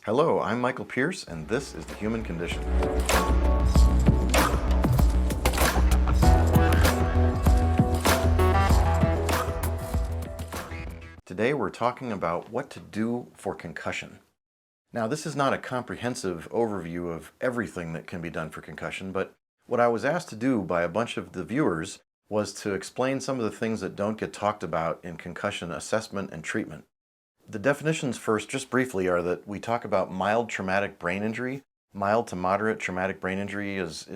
Hello, I'm Michael Pierce, and this is The Human Condition. Today we're talking about what to do for concussion. Now, this is not a comprehensive overview of everything that can be done for concussion, but what I was asked to do by a bunch of the viewers was to explain some of the things that don't get talked about in concussion assessment and treatment. The definitions first, just briefly, are that we talk about mild traumatic brain injury. Mild to moderate traumatic brain injury is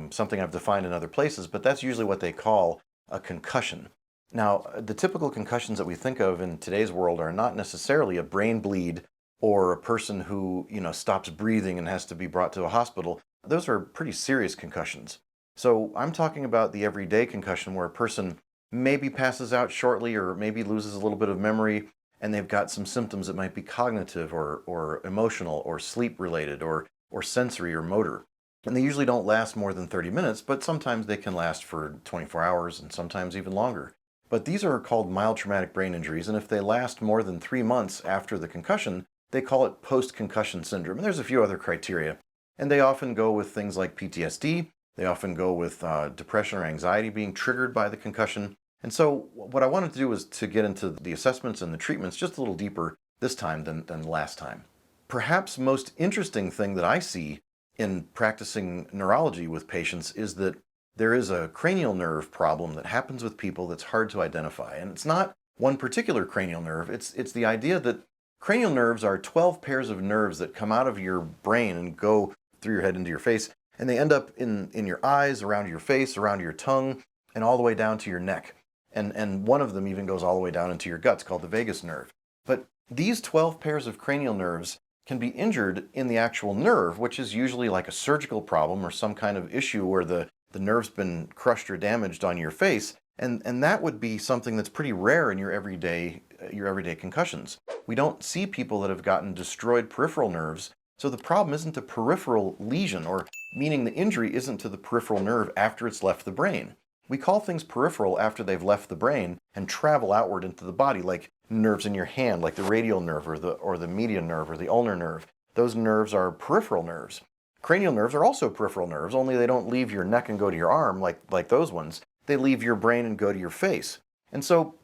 something I've defined in other places, but that's usually what they call a concussion. Now, the typical concussions that we think of in today's world are not necessarily a brain bleed or a person who, stops breathing and has to be brought to a hospital. Those are pretty serious concussions. So I'm talking about the everyday concussion where a person maybe passes out shortly or maybe loses a little bit of memory, and they've got some symptoms that might be cognitive or emotional or sleep related or sensory or motor. And they usually don't last more than 30 minutes, but sometimes they can last for 24 hours and sometimes even longer. But these are called mild traumatic brain injuries, and if they last more than 3 months after the concussion, they call it post-concussion syndrome. And there's a few other criteria. And they often go with things like PTSD. They often go with depression or anxiety being triggered by the concussion. And so what I wanted to do was to get into the assessments and the treatments just a little deeper this time than last time. Perhaps most interesting thing that I see in practicing neurology with patients is that there is a cranial nerve problem that happens with people that's hard to identify. And it's not one particular cranial nerve. It's the idea that cranial nerves are 12 pairs of nerves that come out of your brain and go through your head into your face. And they end up in your eyes, around your face, around your tongue, and all the way down to your neck. And one of them even goes all the way down into your guts, called the vagus nerve. But these 12 pairs of cranial nerves can be injured in the actual nerve, which is usually like a surgical problem or some kind of issue where the nerve's been crushed or damaged on your face. And that would be something that's pretty rare in your everyday concussions. We don't see people that have gotten destroyed peripheral nerves. So the problem isn't a peripheral lesion, or meaning the injury isn't to the peripheral nerve after it's left the brain. We call things peripheral after they've left the brain and travel outward into the body, like nerves in your hand, like the radial nerve or the median nerve or the ulnar nerve. Those nerves are peripheral nerves. Cranial nerves are also peripheral nerves, only they don't leave your neck and go to your arm like those ones. They leave your brain and go to your face. And so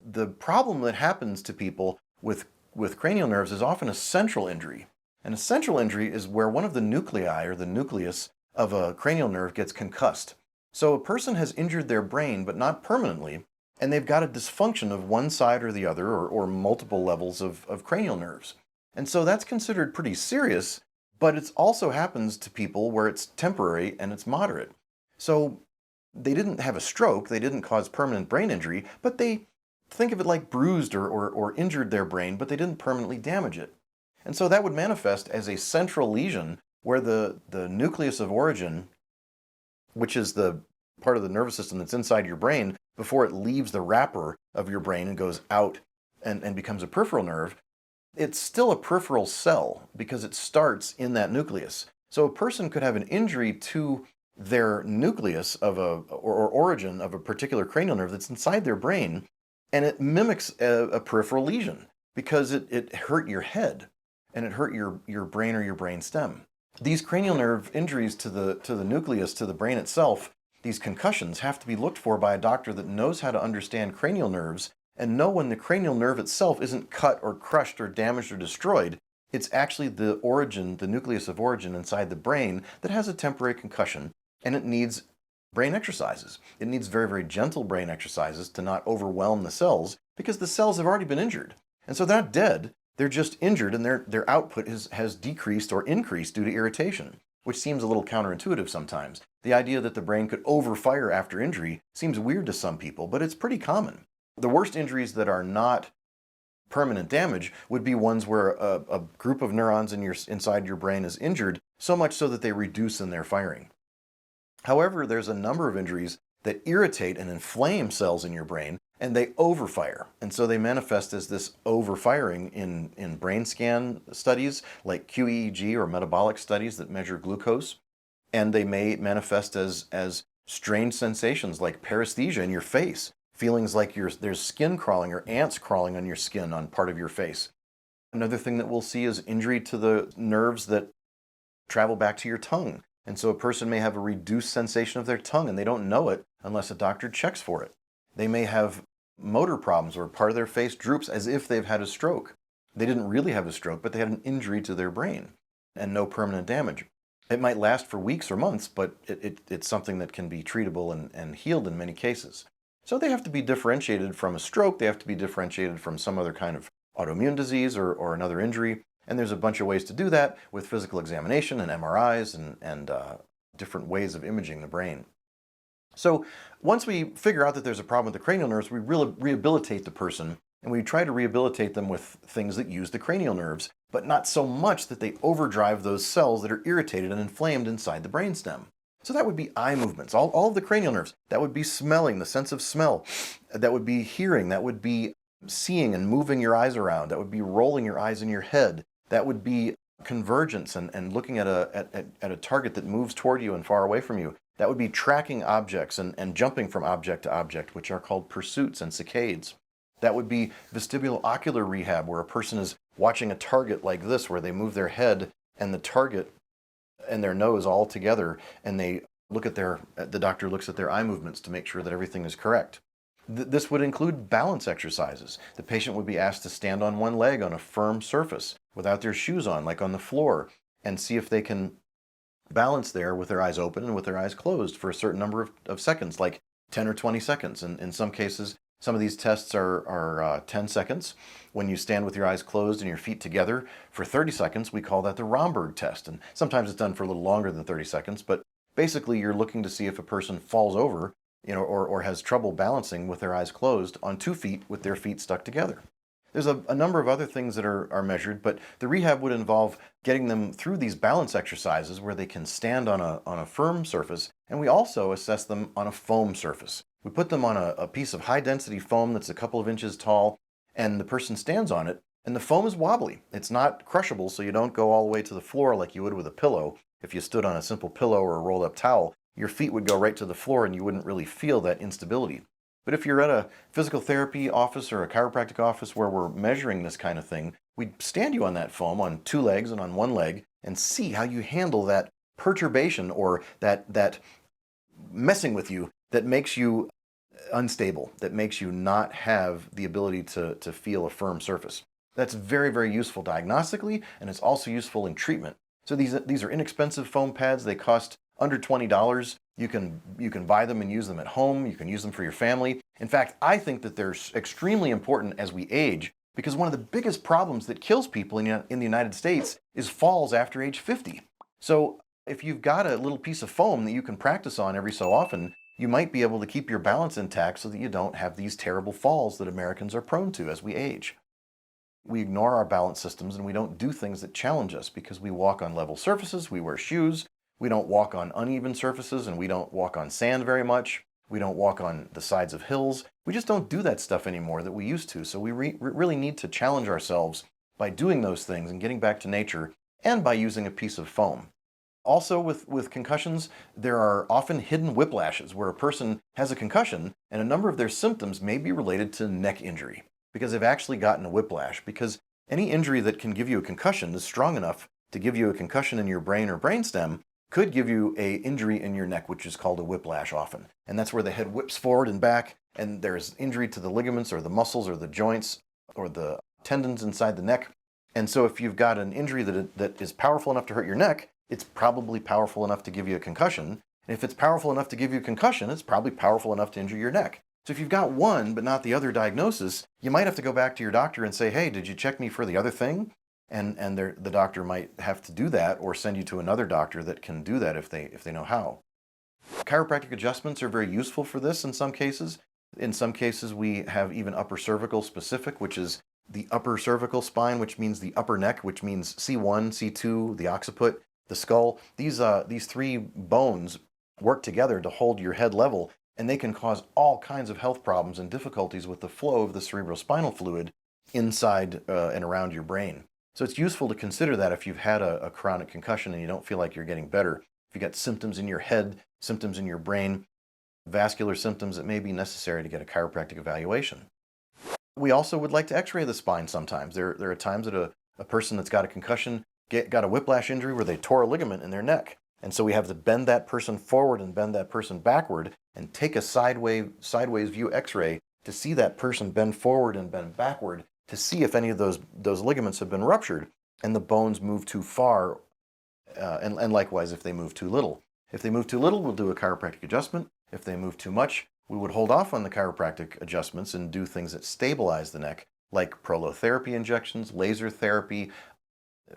the problem that happens to people with cranial nerves is often a central injury. And a central injury is where one of the nuclei or the nucleus of a cranial nerve gets concussed. So a person has injured their brain, but not permanently, and they've got a dysfunction of one side or the other, or multiple levels of cranial nerves. And so that's considered pretty serious, but it also happens to people where it's temporary and it's moderate. So they didn't have a stroke, they didn't cause permanent brain injury, but they think of it like bruised or injured their brain, but they didn't permanently damage it. And so that would manifest as a central lesion where the nucleus of origin, which is the part of the nervous system that's inside your brain before it leaves the wrapper of your brain and goes out and becomes a peripheral nerve, it's still a peripheral cell because it starts in that nucleus. So a person could have an injury to their nucleus or origin of a particular cranial nerve that's inside their brain, and it mimics a peripheral lesion because it hurt your head and it hurt your brain or your brain stem. These cranial nerve injuries to the nucleus, to the brain itself, these concussions, have to be looked for by a doctor that knows how to understand cranial nerves and know when the cranial nerve itself isn't cut or crushed or damaged or destroyed. It's actually the origin, the nucleus of origin inside the brain that has a temporary concussion, and it needs brain exercises. It needs very, very gentle brain exercises to not overwhelm the cells because the cells have already been injured. And so they're not dead. They're just injured, and their output has decreased or increased due to irritation, which seems a little counterintuitive sometimes. The idea that the brain could overfire after injury seems weird to some people, but it's pretty common. The worst injuries that are not permanent damage would be ones where a group of neurons inside your brain is injured, so much so that they reduce in their firing. However, there's a number of injuries that irritate and inflame cells in your brain, and they overfire. And so they manifest as this overfiring in brain scan studies like QEEG or metabolic studies that measure glucose. And they may manifest as strange sensations like paresthesia in your face, feelings like there's skin crawling or ants crawling on your skin on part of your face. Another thing that we'll see is injury to the nerves that travel back to your tongue. And so a person may have a reduced sensation of their tongue and they don't know it unless a doctor checks for it. They may have motor problems where part of their face droops as if they've had a stroke. They didn't really have a stroke, but they had an injury to their brain and no permanent damage. It might last for weeks or months, but it's something that can be treatable and healed in many cases. So they have to be differentiated from a stroke. They have to be differentiated from some other kind of autoimmune disease or another injury. And there's a bunch of ways to do that with physical examination and MRIs and different ways of imaging the brain. So once we figure out that there's a problem with the cranial nerves, we really rehabilitate the person, and we try to rehabilitate them with things that use the cranial nerves, but not so much that they overdrive those cells that are irritated and inflamed inside the brainstem. So that would be eye movements, all of the cranial nerves. That would be smelling, the sense of smell. That would be hearing. That would be seeing and moving your eyes around. That would be rolling your eyes in your head. That would be convergence and looking at a target that moves toward you and far away from you. That would be tracking objects and jumping from object to object, which are called pursuits and saccades. That would be vestibulo-ocular rehab, where a person is watching a target like this, where they move their head and the target and their nose all together, and they look at the doctor looks at their eye movements to make sure that everything is correct. This would include balance exercises. The patient would be asked to stand on one leg on a firm surface without their shoes on, like on the floor, and see if they can balance there with their eyes open and with their eyes closed for a certain number of seconds, like 10 or 20 seconds. And in some cases, some of these tests are 10 seconds. When you stand with your eyes closed and your feet together for 30 seconds, we call that the Romberg test. And sometimes it's done for a little longer than 30 seconds, but basically you're looking to see if a person falls over, or has trouble balancing with their eyes closed on 2 feet with their feet stuck together. There's a number of other things that are measured, but the rehab would involve getting them through these balance exercises where they can stand on a firm surface, and we also assess them on a foam surface. We put them on a piece of high-density foam that's a couple of inches tall, and the person stands on it, and the foam is wobbly. It's not crushable, so you don't go all the way to the floor like you would with a pillow. If you stood on a simple pillow or a rolled-up towel, your feet would go right to the floor and you wouldn't really feel that instability. But if you're at a physical therapy office or a chiropractic office where we're measuring this kind of thing, we'd stand you on that foam on 2 legs and on 1 leg and see how you handle that perturbation or that messing with you that makes you unstable, that makes you not have the ability to feel a firm surface. That's very, very useful diagnostically, and it's also useful in treatment. So these are inexpensive foam pads. They cost under $20. You can buy them and use them at home. You can use them for your family. In fact, I think that they're extremely important as we age, because one of the biggest problems that kills people in the United States is falls after age 50. So if you've got a little piece of foam that you can practice on every so often, you might be able to keep your balance intact so that you don't have these terrible falls that Americans are prone to as we age. We ignore our balance systems and we don't do things that challenge us because we walk on level surfaces, we wear shoes, we don't walk on uneven surfaces, and we don't walk on sand very much. We don't walk on the sides of hills. We just don't do that stuff anymore that we used to. So we really need to challenge ourselves by doing those things and getting back to nature, and by using a piece of foam. Also with concussions, there are often hidden whiplashes where a person has a concussion and a number of their symptoms may be related to neck injury because they've actually gotten a whiplash, because any injury that can give you a concussion is strong enough to give you a concussion in your brain or brainstem could give you a injury in your neck, which is called a whiplash often. And that's where the head whips forward and back, and there's injury to the ligaments or the muscles or the joints or the tendons inside the neck. And so if you've got an injury that is powerful enough to hurt your neck, it's probably powerful enough to give you a concussion. And if it's powerful enough to give you a concussion, it's probably powerful enough to injure your neck. So if you've got one but not the other diagnosis, you might have to go back to your doctor and say, hey, did you check me for the other thing? And the doctor might have to do that, or send you to another doctor that can do that if they know how. Chiropractic adjustments are very useful for this in some cases. In some cases, we have even upper cervical specific, which is the upper cervical spine, which means the upper neck, which means C1, C2, the occiput, the skull. These 3 bones work together to hold your head level, and they can cause all kinds of health problems and difficulties with the flow of the cerebrospinal fluid inside and around your brain. So it's useful to consider that if you've had a chronic concussion and you don't feel like you're getting better. If you've got symptoms in your head, symptoms in your brain, vascular symptoms, it may be necessary to get a chiropractic evaluation. We also would like to x-ray the spine sometimes. There are times that A person that's got a concussion got a whiplash injury where they tore a ligament in their neck. And so we have to bend that person forward and bend that person backward and take a sideways view x-ray to see that person bend forward and bend backward to see if any of those ligaments have been ruptured and the bones move too far, and likewise if they move too little. If they move too little, we'll do a chiropractic adjustment. If they move too much, we would hold off on the chiropractic adjustments and do things that stabilize the neck, like prolotherapy injections, laser therapy,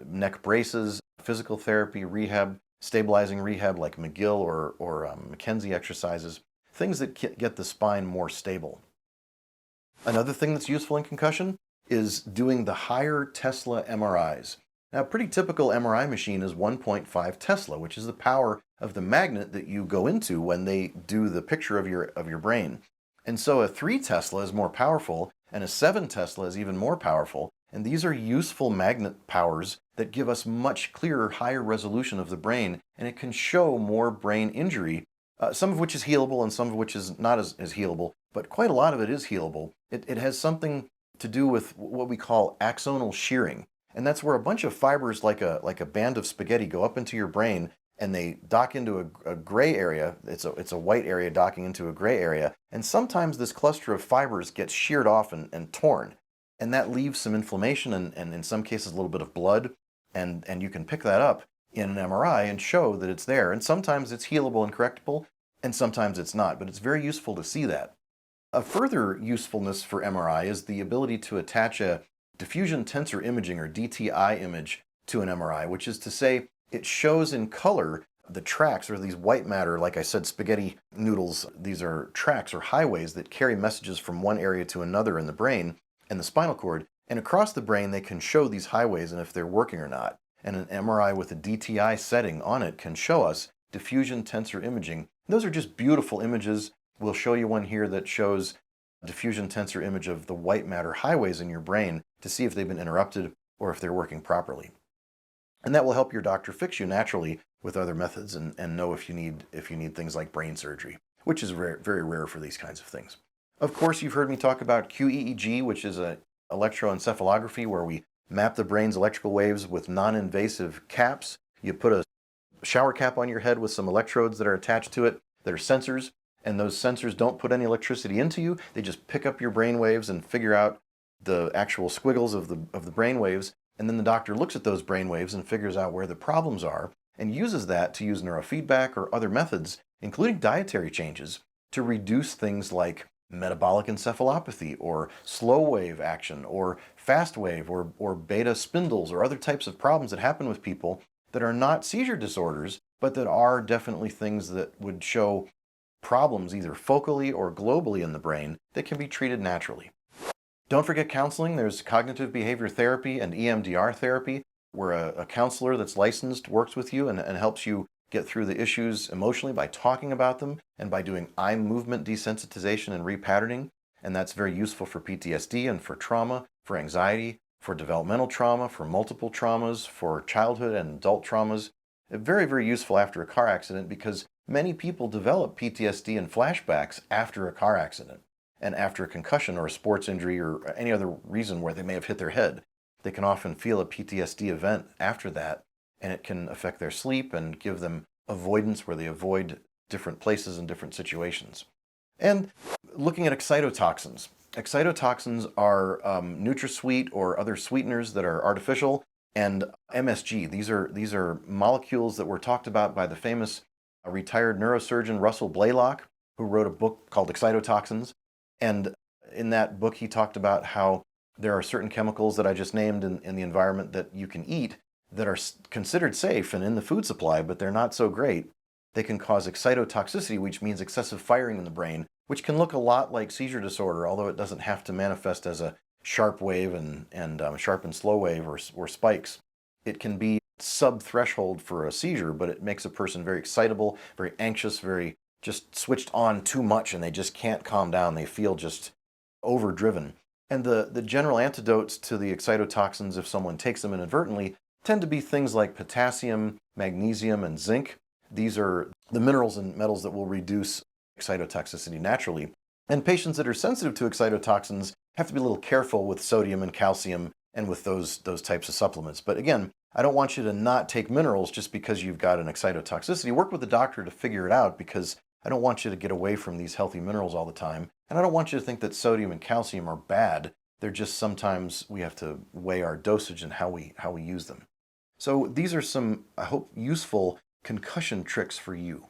neck braces, physical therapy, rehab, stabilizing rehab like McGill or McKenzie exercises, things that get the spine more stable. Another thing that's useful in concussion is doing the higher Tesla MRIs. Now, a pretty typical MRI machine is 1.5 Tesla, which is the power of the magnet that you go into when they do the picture of your brain. And so a 3 Tesla is more powerful, and a 7 Tesla is even more powerful. And these are useful magnet powers that give us much clearer, higher resolution of the brain, and it can show more brain injury, some of which is healable and some of which is not as healable, but quite a lot of it is healable. It has something to do with what we call axonal shearing. And that's where a bunch of fibers like a band of spaghetti go up into your brain and they dock into a gray area. It's a white area docking into a gray area. And sometimes this cluster of fibers gets sheared off and torn. And that leaves some inflammation and in some cases a little bit of blood. And you can pick that up in an MRI and show that it's there. And sometimes it's healable and correctable, and sometimes it's not. But it's very useful to see that. A further usefulness for MRI is the ability to attach a diffusion tensor imaging, or DTI image, to an MRI, which is to say it shows in color the tracks, or these white matter, like I said, spaghetti noodles. These are tracks or highways that carry messages from one area to another in the brain and the spinal cord. And across the brain, they can show these highways and if they're working or not. And an MRI with a DTI setting on it can show us diffusion tensor imaging. Those are just beautiful images. We'll show you one here that shows diffusion tensor image of the white matter highways in your brain to see if they've been interrupted or if they're working properly. And that will help your doctor fix you naturally with other methods and know if you need things like brain surgery, which is very rare for these kinds of things. Of course, you've heard me talk about QEEG, which is a electroencephalography where we map the brain's electrical waves with non-invasive caps. You put a shower cap on your head with some electrodes that are attached to it that are sensors, and those sensors don't put any electricity into you. They just pick up your brain waves and figure out the actual squiggles of the brain waves, and then the doctor looks at those brain waves and figures out where the problems are and uses that to use neurofeedback or other methods, including dietary changes, to reduce things like metabolic encephalopathy or slow wave action or fast wave or beta spindles or other types of problems that happen with people that are not seizure disorders, but that are definitely things that would show problems either focally or globally in the brain that can be treated naturally. Don't forget counseling. There's cognitive behavior therapy and EMDR therapy, where a counselor that's licensed works with you and helps you get through the issues emotionally by talking about them and by doing eye movement desensitization and repatterning. And that's very useful for PTSD and for trauma, for anxiety, for developmental trauma, for multiple traumas, for childhood and adult traumas. Very useful after a car accident because many people develop PTSD and flashbacks after a car accident and after a concussion or a sports injury or any other reason where they may have hit their head. They can often feel a PTSD event after that, and it can affect their sleep and give them avoidance where they avoid different places and different situations. And looking at excitotoxins. Excitotoxins are NutraSweet or other sweeteners that are artificial, and MSG. These are molecules that were talked about by the famous retired neurosurgeon Russell Blaylock, who wrote a book called Excitotoxins. And in that book, he talked about how there are certain chemicals that I just named in the environment that you can eat that are considered safe and in the food supply, but they're not so great. They can cause excitotoxicity, which means excessive firing in the brain, which can look a lot like seizure disorder, although it doesn't have to manifest as a sharp wave and sharp and slow wave or spikes. It can be sub-threshold for a seizure, but it makes a person very excitable, very anxious, very just switched on too much, and they just can't calm down. They feel just overdriven. And the general antidotes to the excitotoxins, if someone takes them inadvertently, tend to be things like potassium, magnesium, and zinc. These are the minerals and metals that will reduce excitotoxicity naturally. And patients that are sensitive to excitotoxins have to be a little careful with sodium and calcium and with those types of supplements. But again, I don't want you to not take minerals just because you've got an excitotoxicity. Work with the doctor to figure it out, because I don't want you to get away from these healthy minerals all the time. And I don't want you to think that sodium and calcium are bad. They're just, sometimes we have to weigh our dosage and how we use them. So these are some, I hope, useful concussion tricks for you.